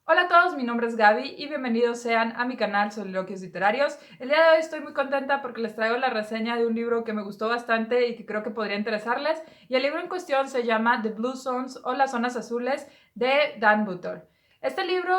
Hola a todos, mi nombre es Gaby y bienvenidos sean a mi canal Soliloquios Literarios. El día de hoy estoy muy contenta porque les traigo la reseña de un libro que me gustó bastante y que creo que podría interesarles. Y el libro en cuestión se llama The Blue Zones o Las Zonas Azules de Dan Butor. Este libro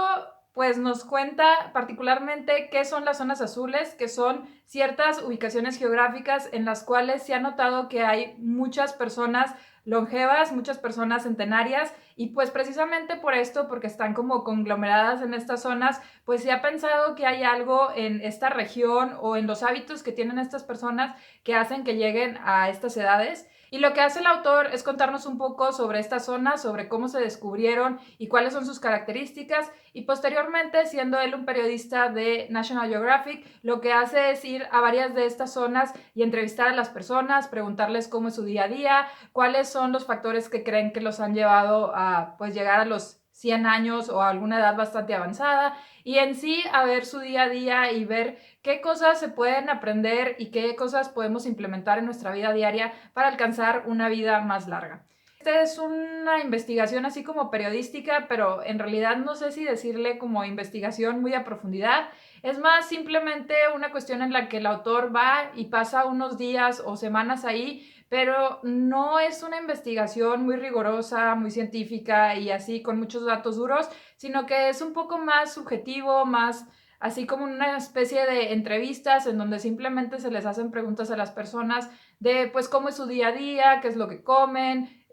pues nos cuenta particularmente qué son las zonas azules, que son ciertas ubicaciones geográficas en las cuales se ha notado que hay muchas personas longevas, muchas personas centenarias, y pues precisamente por esto, porque están como conglomeradas en estas zonas, pues se ha pensado que hay algo en esta región o en los hábitos que tienen estas personas que hacen que lleguen a estas edades. Y lo que hace el autor es contarnos un poco sobre estas zonas, sobre cómo se descubrieron y cuáles son sus características. Y posteriormente, siendo él un periodista de National Geographic, lo que hace es ir a varias de estas zonas y entrevistar a las personas, preguntarles cómo es su día a día, cuáles son los factores que creen que los han llevado a pues llegar a los 100 años o a alguna edad bastante avanzada, y en sí a ver su día a día y ver qué cosas se pueden aprender y qué cosas podemos implementar en nuestra vida diaria para alcanzar una vida más larga. Esta es una investigación así como periodística, pero en realidad no sé si decirle como investigación muy a profundidad. Es más simplemente una cuestión en la que el autor va y pasa unos días o semanas ahí, pero no es una investigación muy rigurosa, muy científica y así con muchos datos duros, sino que es un poco más subjetivo, más así como una especie de entrevistas en donde simplemente se les hacen preguntas a las personas de pues cómo es su día a día, qué es lo que comen,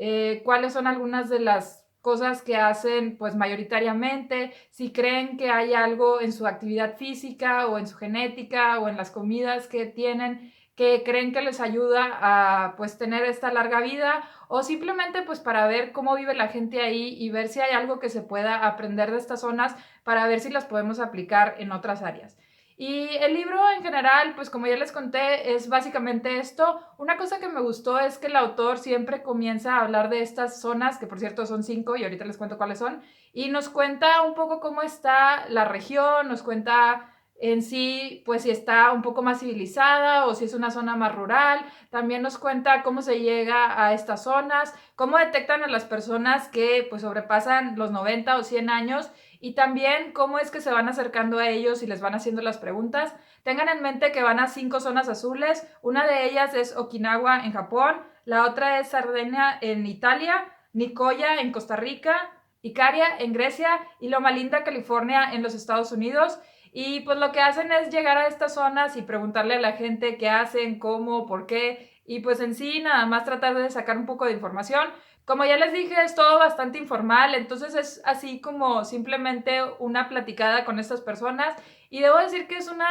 cuáles son algunas de las cosas que hacen pues mayoritariamente, si creen que hay algo en su actividad física o en su genética o en las comidas que tienen que creen que les ayuda a pues tener esta larga vida, o simplemente pues para ver cómo vive la gente ahí y ver si hay algo que se pueda aprender de estas zonas para ver si las podemos aplicar en otras áreas. Y el libro en general, pues como ya les conté, es básicamente esto. Una cosa que me gustó es que el autor siempre comienza a hablar de estas zonas, que por cierto son 5 y ahorita les cuento cuáles son, y nos cuenta un poco cómo está la región, nos cuenta en sí, pues si está un poco más civilizada o si es una zona más rural. También nos cuenta cómo se llega a estas zonas, cómo detectan a las personas que pues sobrepasan los 90 o 100 años, y también cómo es que se van acercando a ellos y les van haciendo las preguntas. Tengan en mente que van a 5 zonas azules. Una de ellas es Okinawa en Japón, la otra es Sardenia en Italia, Nicoya en Costa Rica, Icaria en Grecia y Loma Linda, California en los Estados Unidos. Y pues lo que hacen es llegar a estas zonas y preguntarle a la gente qué hacen, cómo, por qué, y pues en sí nada más tratar de sacar un poco de información. Como ya les dije, es todo bastante informal, entonces es así como simplemente una platicada con estas personas, y debo decir que es una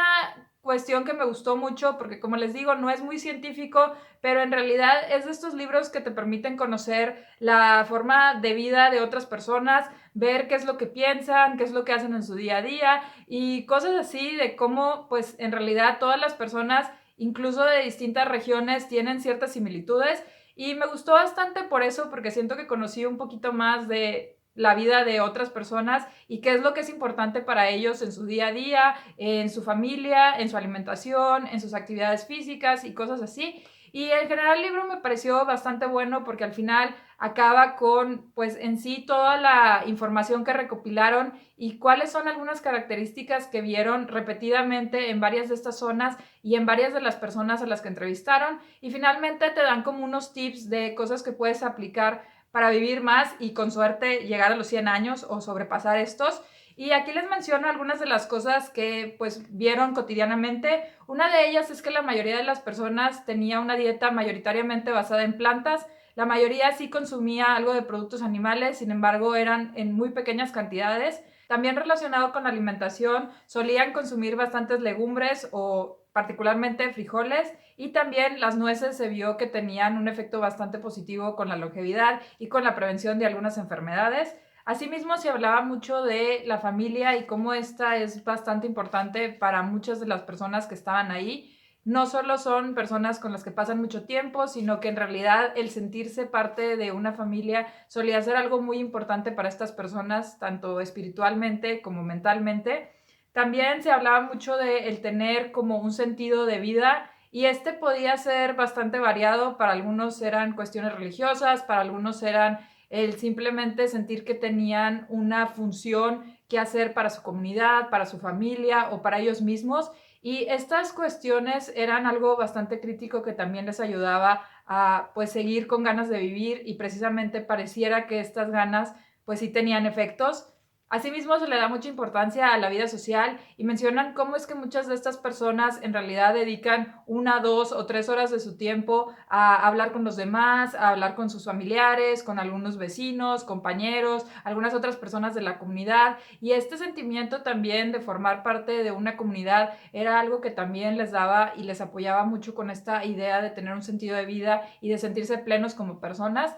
cuestión que me gustó mucho porque, como les digo, no es muy científico, pero en realidad es de estos libros que te permiten conocer la forma de vida de otras personas, ver qué es lo que piensan, qué es lo que hacen en su día a día y cosas así de cómo pues en realidad todas las personas, incluso de distintas regiones, tienen ciertas similitudes. Y me gustó bastante por eso, porque siento que conocí un poquito más de la vida de otras personas y qué es lo que es importante para ellos en su día a día, en su familia, en su alimentación, en sus actividades físicas y cosas así. Y en general el libro me pareció bastante bueno porque al final acaba con, pues en sí, toda la información que recopilaron y cuáles son algunas características que vieron repetidamente en varias de estas zonas y en varias de las personas a las que entrevistaron. Y finalmente te dan como unos tips de cosas que puedes aplicar para vivir más y con suerte llegar a los 100 años o sobrepasar estos. Y aquí les menciono algunas de las cosas que pues vieron cotidianamente. Una de ellas es que la mayoría de las personas tenía una dieta mayoritariamente basada en plantas. La mayoría sí consumía algo de productos animales, sin embargo eran en muy pequeñas cantidades. También relacionado con la alimentación, solían consumir bastantes legumbres o particularmente frijoles, y también las nueces se vio que tenían un efecto bastante positivo con la longevidad y con la prevención de algunas enfermedades. Asimismo, se hablaba mucho de la familia y cómo esta es bastante importante para muchas de las personas que estaban ahí. No solo son personas con las que pasan mucho tiempo, sino que en realidad el sentirse parte de una familia solía ser algo muy importante para estas personas, tanto espiritualmente como mentalmente. También se hablaba mucho de el tener como un sentido de vida, y este podía ser bastante variado. Para algunos eran cuestiones religiosas, para algunos eran el simplemente sentir que tenían una función que hacer para su comunidad, para su familia o para ellos mismos. Y estas cuestiones eran algo bastante crítico que también les ayudaba a pues seguir con ganas de vivir y precisamente pareciera que estas ganas pues sí tenían efectos. Asimismo, se le da mucha importancia a la vida social y mencionan cómo es que muchas de estas personas en realidad dedican 1, 2 o 3 horas de su tiempo a hablar con los demás, a hablar con sus familiares, con algunos vecinos, compañeros, algunas otras personas de la comunidad. Y este sentimiento también de formar parte de una comunidad era algo que también les daba y les apoyaba mucho con esta idea de tener un sentido de vida y de sentirse plenos como personas.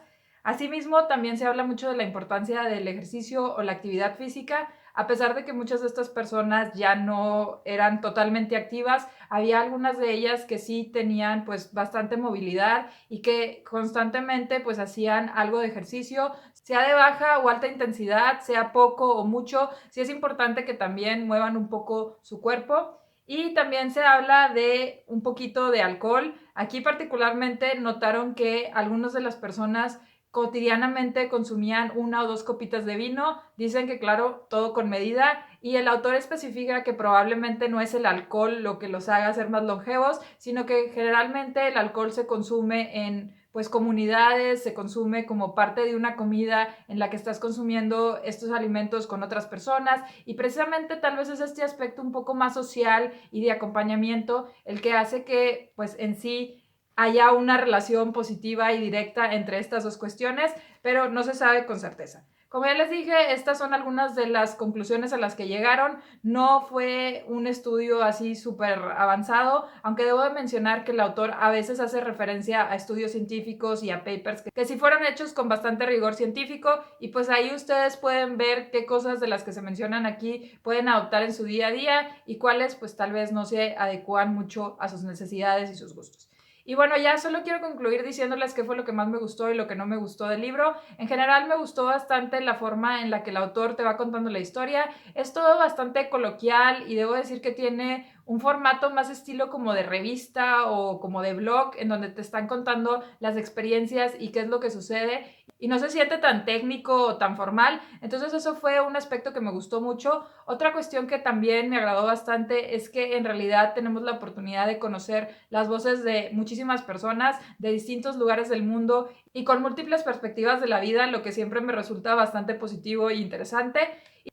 Asimismo, también se habla mucho de la importancia del ejercicio o la actividad física. A pesar de que muchas de estas personas ya no eran totalmente activas, había algunas de ellas que sí tenían pues bastante movilidad y que constantemente pues hacían algo de ejercicio, sea de baja o alta intensidad, sea poco o mucho. Sí es importante que también muevan un poco su cuerpo. Y también se habla de un poquito de alcohol. Aquí particularmente notaron que algunas de las personas cotidianamente consumían 1 o 2 copitas de vino. Dicen que claro, todo con medida, y el autor especifica que probablemente no es el alcohol lo que los haga ser más longevos, sino que generalmente el alcohol se consume en pues comunidades, se consume como parte de una comida en la que estás consumiendo estos alimentos con otras personas, y precisamente tal vez es este aspecto un poco más social y de acompañamiento el que hace que pues en sí haya una relación positiva y directa entre estas dos cuestiones, pero no se sabe con certeza. Como ya les dije, estas son algunas de las conclusiones a las que llegaron. No fue un estudio así súper avanzado, aunque debo de mencionar que el autor a veces hace referencia a estudios científicos y a papers que sí fueron hechos con bastante rigor científico, y pues ahí ustedes pueden ver qué cosas de las que se mencionan aquí pueden adoptar en su día a día y cuáles pues tal vez no se adecuan mucho a sus necesidades y sus gustos. Y bueno, ya solo quiero concluir diciéndoles qué fue lo que más me gustó y lo que no me gustó del libro. En general me gustó bastante la forma en la que el autor te va contando la historia. Es todo bastante coloquial y debo decir que tiene un formato más estilo como de revista o como de blog, en donde te están contando las experiencias y qué es lo que sucede. Y no se siente tan técnico o tan formal. Entonces eso fue un aspecto que me gustó mucho. Otra cuestión que también me agradó bastante es que en realidad tenemos la oportunidad de conocer las voces de muchísimas personas de distintos lugares del mundo y con múltiples perspectivas de la vida, lo que siempre me resulta bastante positivo e interesante.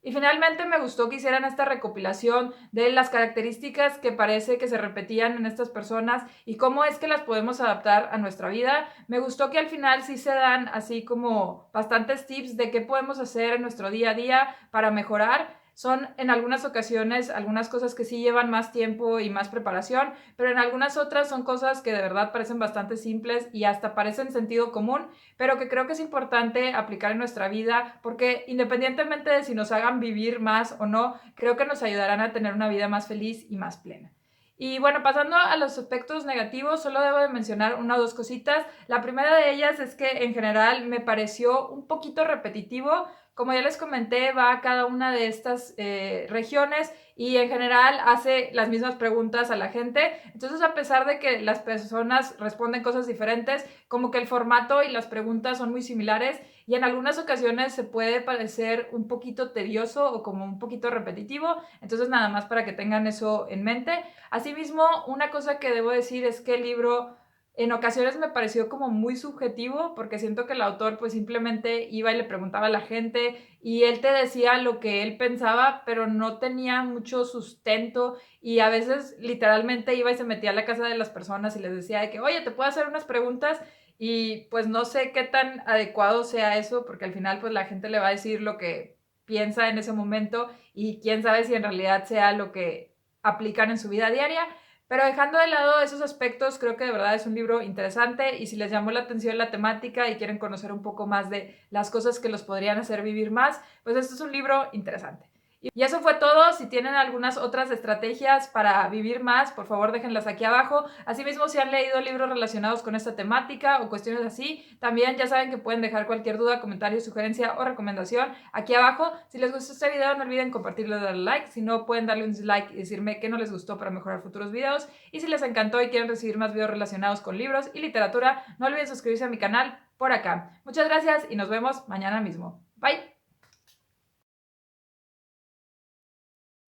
Y finalmente me gustó que hicieran esta recopilación de las características que parece que se repetían en estas personas y cómo es que las podemos adaptar a nuestra vida. Me gustó que al final sí se dan así como bastantes tips de qué podemos hacer en nuestro día a día para mejorar. Son en algunas ocasiones algunas cosas que sí llevan más tiempo y más preparación, pero en algunas otras son cosas que de verdad parecen bastante simples y hasta parecen sentido común, pero que creo que es importante aplicar en nuestra vida porque independientemente de si nos hagan vivir más o no, creo que nos ayudarán a tener una vida más feliz y más plena. Y bueno, pasando a los aspectos negativos, solo debo de mencionar 1 o 2 cositas. La primera de ellas es que en general me pareció un poquito repetitivo. Como ya les comenté, va a cada una de estas regiones y en general hace las mismas preguntas a la gente. Entonces, a pesar de que las personas responden cosas diferentes, como que el formato y las preguntas son muy similares y en algunas ocasiones se puede parecer un poquito tedioso o como un poquito repetitivo. Entonces, nada más para que tengan eso en mente. Asimismo, una cosa que debo decir es que el libro en ocasiones me pareció como muy subjetivo porque siento que el autor pues simplemente iba y le preguntaba a la gente y él te decía lo que él pensaba, pero no tenía mucho sustento y a veces literalmente iba y se metía a la casa de las personas y les decía de que, oye, ¿te puedo hacer unas preguntas? Y pues no sé qué tan adecuado sea eso porque al final pues la gente le va a decir lo que piensa en ese momento y quién sabe si en realidad sea lo que aplican en su vida diaria. Pero dejando de lado esos aspectos, creo que de verdad es un libro interesante y si les llamó la atención la temática y quieren conocer un poco más de las cosas que los podrían hacer vivir más, pues este es un libro interesante. Y eso fue todo. Si tienen algunas otras estrategias para vivir más, por favor déjenlas aquí abajo. Asimismo, si han leído libros relacionados con esta temática o cuestiones así, también ya saben que pueden dejar cualquier duda, comentario, sugerencia o recomendación aquí abajo. Si les gustó este video, no olviden compartirlo y darle like. Si no, pueden darle un dislike y decirme qué no les gustó para mejorar futuros videos. Y si les encantó y quieren recibir más videos relacionados con libros y literatura, no olviden suscribirse a mi canal por acá. Muchas gracias y nos vemos mañana mismo. Bye.